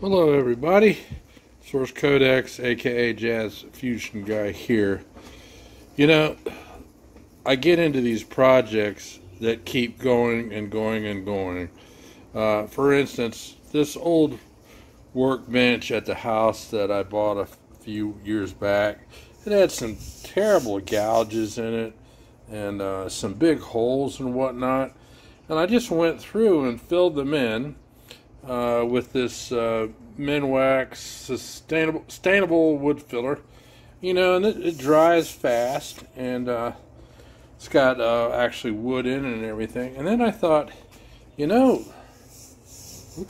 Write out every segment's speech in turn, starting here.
Hello everybody, Source Codex aka Jazz Fusion Guy here. You know, I get into these projects that keep going and going and going. For instance, this old workbench at the house that I bought a few years back, it had some terrible gouges in it and some big holes and whatnot. And I just went through and filled them in with this Minwax sustainable wood filler, and it dries fast, and it's got actually wood in it and everything. And then I thought, look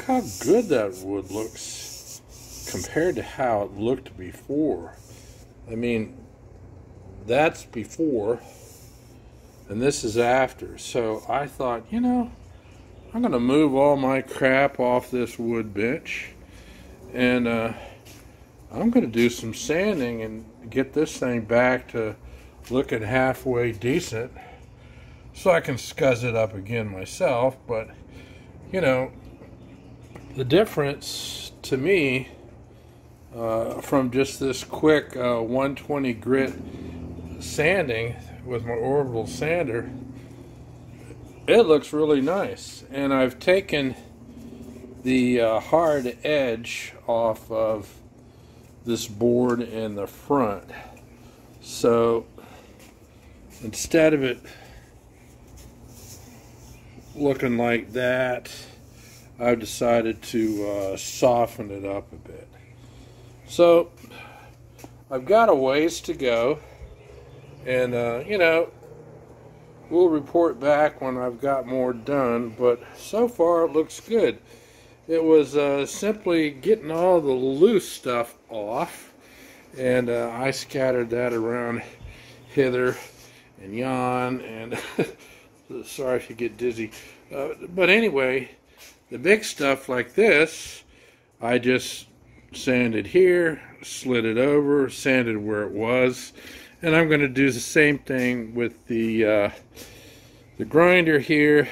how good that wood looks compared to how it looked before. I mean, that's before, and this is after. So I thought, I'm going to move all my crap off this wood bench, and I'm going to do some sanding and get this thing back to looking halfway decent so I can scuzz it up again myself. But, the difference to me from just this quick 120 grit sanding with my orbital sander, it looks really nice. And I've taken the hard edge off of this board in the front. So instead of it looking like that, I've decided to soften it up a bit. So I've got a ways to go, and we'll report back when I've got more done, but so far it looks good. It was simply getting all the loose stuff off, and I scattered that around hither and yon, and sorry if you get dizzy. But anyway, the big stuff like this, I just sanded here, slid it over, sanded where it was. And I'm going to do the same thing with the grinder here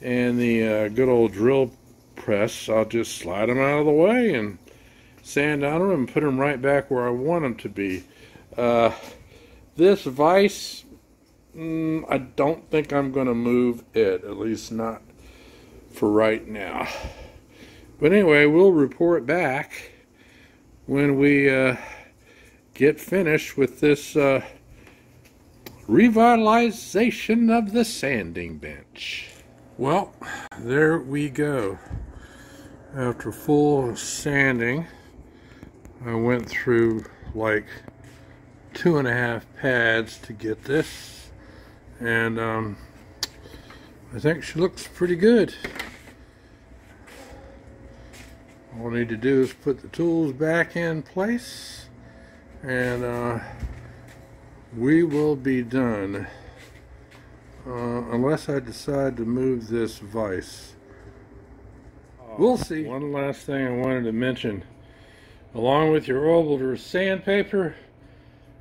and the good old drill press. I'll just slide them out of the way and sand on them and put them right back where I want them to be. This vise, I don't think I'm going to move it, at least not for right now. But anyway, we'll report back when we get finished with this revitalization of the sanding bench. Well, there we go. After full sanding, I went through like 2.5 pads to get this, and I think she looks pretty good. All I need to do is put the tools back in place, and we will be done, unless I decide to move this vise. We'll see. One last thing I wanted to mention: along with your Orbiter sandpaper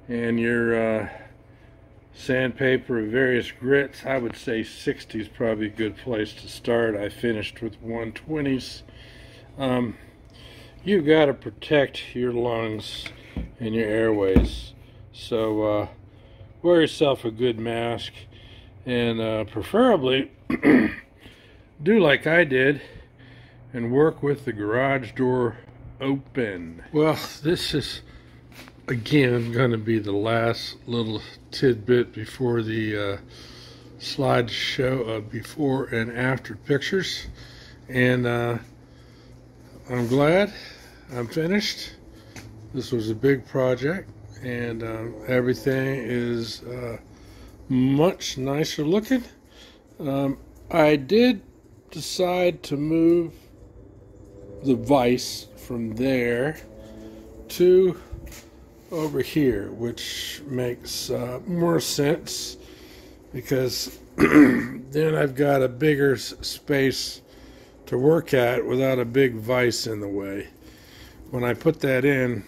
and your sandpaper of various grits, I would say 60 is probably a good place to start. I finished with 120s. You've got to protect your lungs and your airways, so wear yourself a good mask, and preferably do like I did and work with the garage door open. Well, this is again going to be the last little tidbit before the slideshow of before and after pictures, and I'm glad I'm finished. This was a big project, and everything is much nicer looking. I did decide to move the vise from there to over here, which makes more sense, because then I've got a bigger space to work at without a big vise in the way. When I put that in,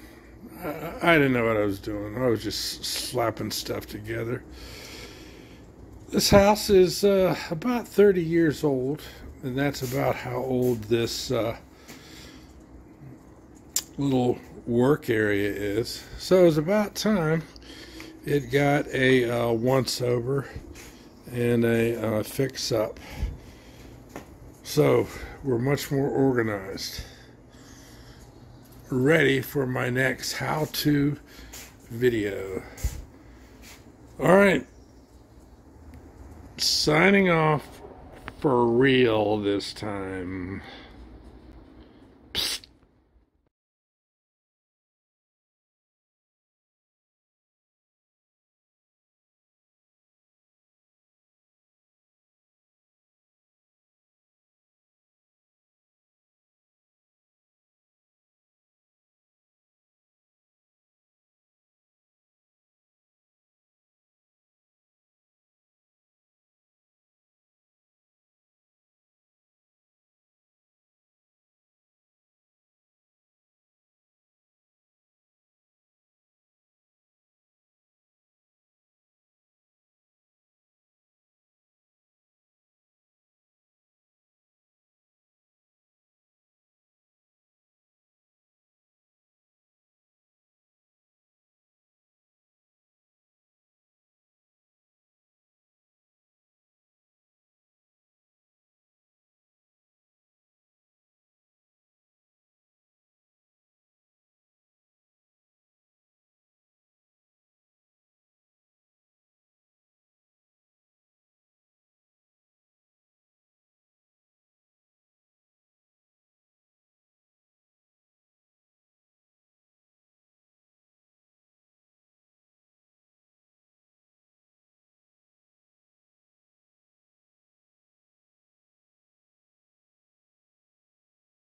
I didn't know what I was doing. I was just slapping stuff together. This house is about 30 years old, and that's about how old this little work area is. So it's about time it got a once over and a fix up. So we're much more organized. Ready for my next how-to video. Alright, signing off for real this time.